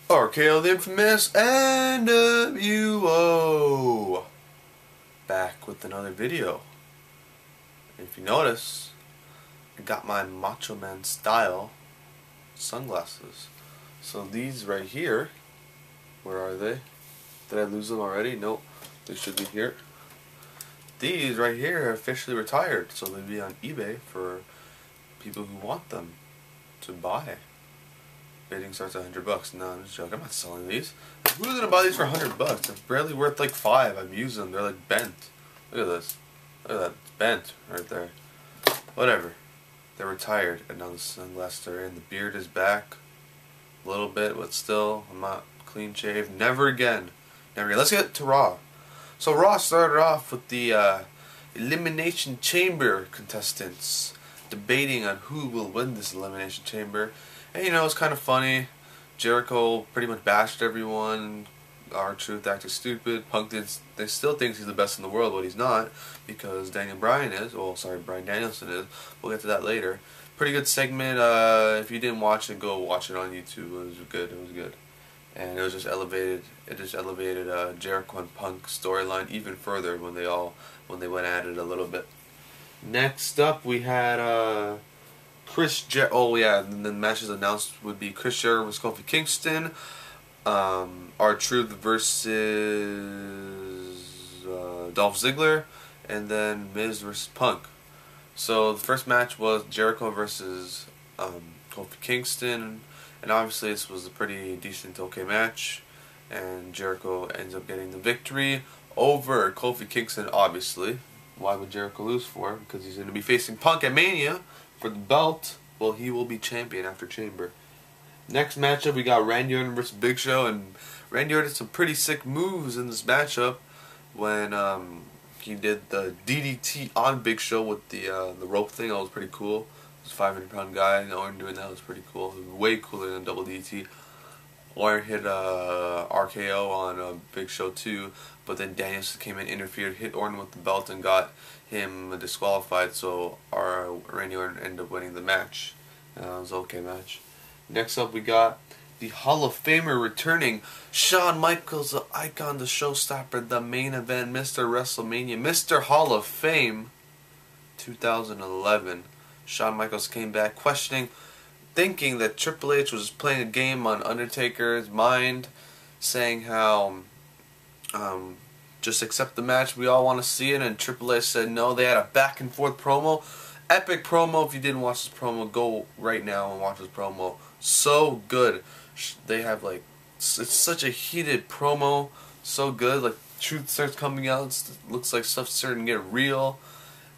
RKO the infamous NWO back with another video. And if you notice, I got my Macho Man style sunglasses. So these right here, where are they? Did I lose them already? Nope, they should be here. These right here are officially retired, so they'll be on eBay for people who want them to buy. Bidding starts at $100. No, I'm just joking. I'm not selling these. Who's gonna buy these for $100? They're barely worth like $5. I've used them. They're like bent. Look at this. Look at that. It's bent right there. Whatever. They're retired, and now the sunglasses are in. The beard is back a little bit, but still, I'm not clean shaved. Never again. Never again. Let's get to Raw. So Raw started off with the Elimination Chamber contestants debating on who will win this Elimination Chamber. And you know, it's kind of funny. Jericho pretty much bashed everyone. R-Truth acted stupid. Punk still thinks he's the best in the world, but he's not, because Daniel Bryan is. Well, sorry, Bryan Danielson is. We'll get to that later. Pretty good segment. If you didn't watch it, go watch it on YouTube. It was good. It was good. And it was just elevated. It just elevated Jericho and Punk storyline even further when they went at it a little bit. Next up, we had and then the matches announced would be Chris Jericho versus Kofi Kingston, R-Truth versus Dolph Ziggler, and then Miz versus Punk. So the first match was Jericho versus Kofi Kingston, and obviously this was a pretty decent, okay match, and Jericho ends up getting the victory over Kofi Kingston. Obviously, why would Jericho lose for? Because he's going to be facing Punk at Mania for the belt. Well, he will be champion after Chamber. Next matchup, we got Randy Orton versus Big Show, and Randy Orton did some pretty sick moves in this matchup when he did the DDT on Big Show with the rope thing. That was pretty cool. It was a 500-pound guy, and Orton doing that was pretty cool. It was way cooler than double DDT. Orton hit RKO on Big Show too, but then Danielson came in, interfered, hit Orton with the belt, and got him disqualified, so Randy Orton ended up winning the match. It was an okay match. Next up, we got the Hall of Famer returning, Shawn Michaels, the icon, the showstopper, the main event, Mr. WrestleMania, Mr. Hall of Fame 2011. Shawn Michaels came back thinking that Triple H was playing a game on Undertaker's mind, saying how just accept the match, we all want to see it, and Triple H said no. They had a back and forth promo, epic promo. If you didn't watch this promo, go right now and watch this promo. So good. They have like, it's such a heated promo, so good. Like, truth starts coming out, it looks like stuff's starting to get real.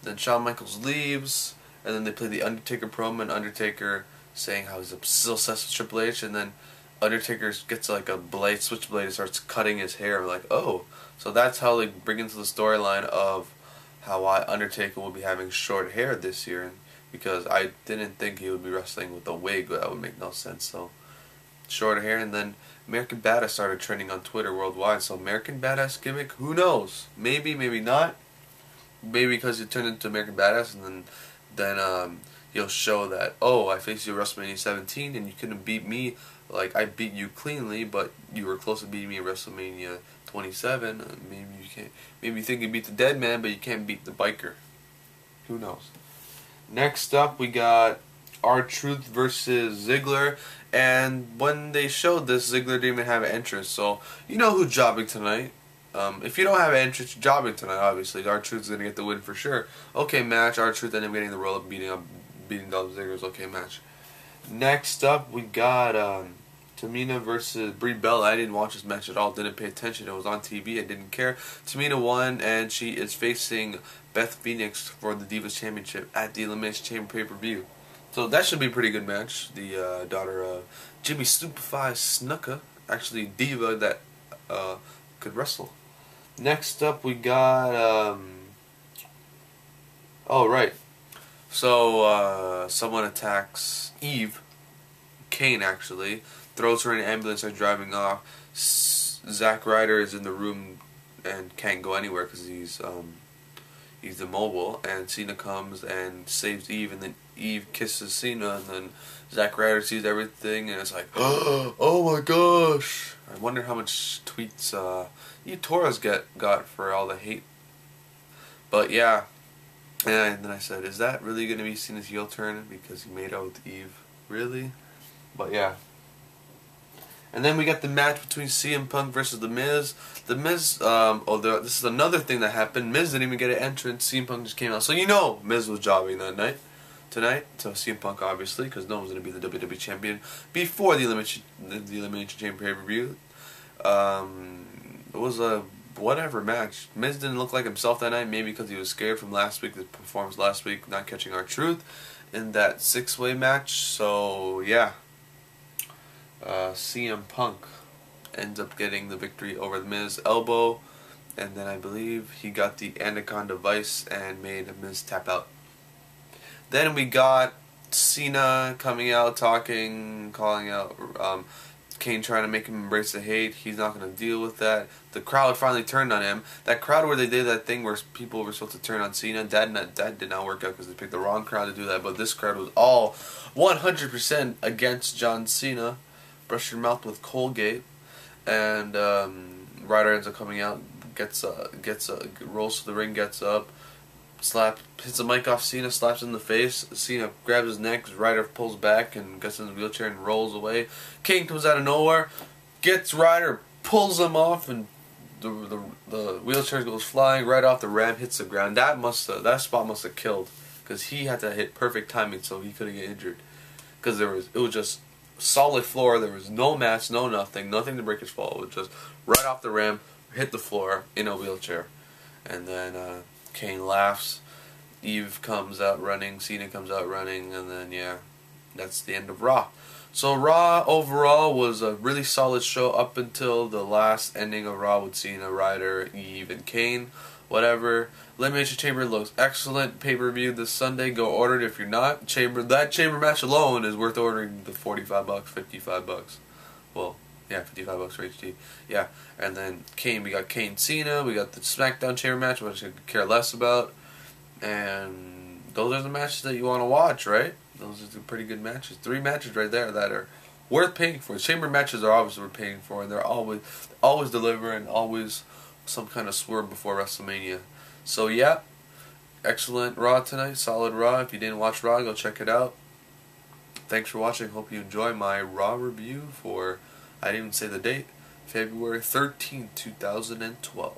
Then Shawn Michaels leaves, and then they play the Undertaker promo, and Undertaker saying how he's still obsessed with Triple H, and then Undertaker gets like a switchblade, and starts cutting his hair. Like, oh, so that's how they bring into the storyline of how Undertaker will be having short hair this year, because I didn't think he would be wrestling with a wig. That would make no sense. So short hair, and then American Badass started trending on Twitter worldwide. So American Badass gimmick, who knows? Maybe, maybe not. Maybe because he turned into American Badass, and then he'll show that, oh, I faced you at WrestleMania 17 and you couldn't beat me. Like, I beat you cleanly, but you were close to beating me at WrestleMania 27. Maybe you can't. Maybe you think you beat the dead man, but you can't beat the biker. Who knows? Next up, we got R-Truth versus Ziggler, and when they showed this, Ziggler didn't even have an entrance. So you know who's jobbing tonight. If you don't have an entrance, you're jobbing tonight. Obviously, R-Truth's gonna get the win for sure. Okay match. R-Truth ended up getting the roll up, beating Dolph Ziggler's okay match. Next up, we got Tamina versus Brie. I didn't watch this match at all. Didn't pay attention. It was on TV. I didn't care. Tamina won, and she is facing Beth Phoenix for the Divas Championship at the Elimination Chamber pay-per-view. So that should be a pretty good match. The daughter of Jimmy Superfly Snuka, actually diva that could wrestle. Next up, we got oh right. So someone attacks Eve. Kane actually throws her in an ambulance and driving off. Zack Ryder is in the room and can't go anywhere because he's immobile, and Cena comes and saves Eve, and then Eve kisses Cena, and then Zack Ryder sees everything, and it's like, oh my gosh! I wonder how much tweets Torres got for all the hate. But yeah, and then I said, is that really going to be Cena's heel turn because he made out with Eve? Really? But yeah. And then we got the match between CM Punk versus The Miz. The Miz, this is another thing that happened. Miz didn't even get an entrance. CM Punk just came out. So you know Miz was jobbing that night. Tonight. So CM Punk, obviously, because no one's going to be the WWE Champion before the Elimination Chamber pay-per-view. It was a whatever match. Miz didn't look like himself that night, maybe because he was scared from last week, the performance last week, not catching our truth in that six-way match. So, yeah. CM Punk ends up getting the victory over The Miz elbow, and then I believe he got the Anaconda Vice and made The Miz tap out. Then we got Cena coming out, talking, calling out Kane, trying to make him embrace the hate. He's not going to deal with that. The crowd finally turned on him. That crowd where they did that thing where people were supposed to turn on Cena, that did not work out because they picked the wrong crowd to do that. But this crowd was all 100% against John Cena. Brush your mouth with Colgate. And Ryder ends up coming out, rolls to the ring, gets up, hits the mic off Cena, slaps him in the face. Cena grabs his neck, Ryder pulls back and gets in the wheelchair and rolls away. Kane comes out of nowhere, gets Ryder, pulls him off, and the wheelchair goes flying right off the ramp, hits the ground. That spot must have killed, because he had to hit perfect timing so he couldn't get injured. Because it was just solid floor. There was no mats, no nothing to break his fall. It was just right off the ramp, hit the floor in a wheelchair, and then Kane laughs. Eve comes out running, Cena comes out running, and then yeah, that's the end of Raw. So Raw overall was a really solid show up until the last ending of Raw with Cena, Ryder, Eve, and Kane. Whatever. Elimination Chamber looks excellent. Pay-per-view this Sunday. Go order it if you're not. That Chamber match alone is worth ordering the $45, $55. Well, yeah, $55 for HD. Yeah, and then Kane. We got Kane Cena. We got the SmackDown Chamber match, which I could care less about. And those are the matches that you want to watch, right? Those are the pretty good matches. 3 matches right there that are worth paying for. Chamber matches are obviously worth paying for, and they're always deliver and always some kind of swerve before WrestleMania. So yeah, excellent Raw tonight, solid Raw. If you didn't watch Raw, go check it out. Thanks for watching. Hope you enjoy my Raw review for, I didn't even say the date, February 13th, 2012.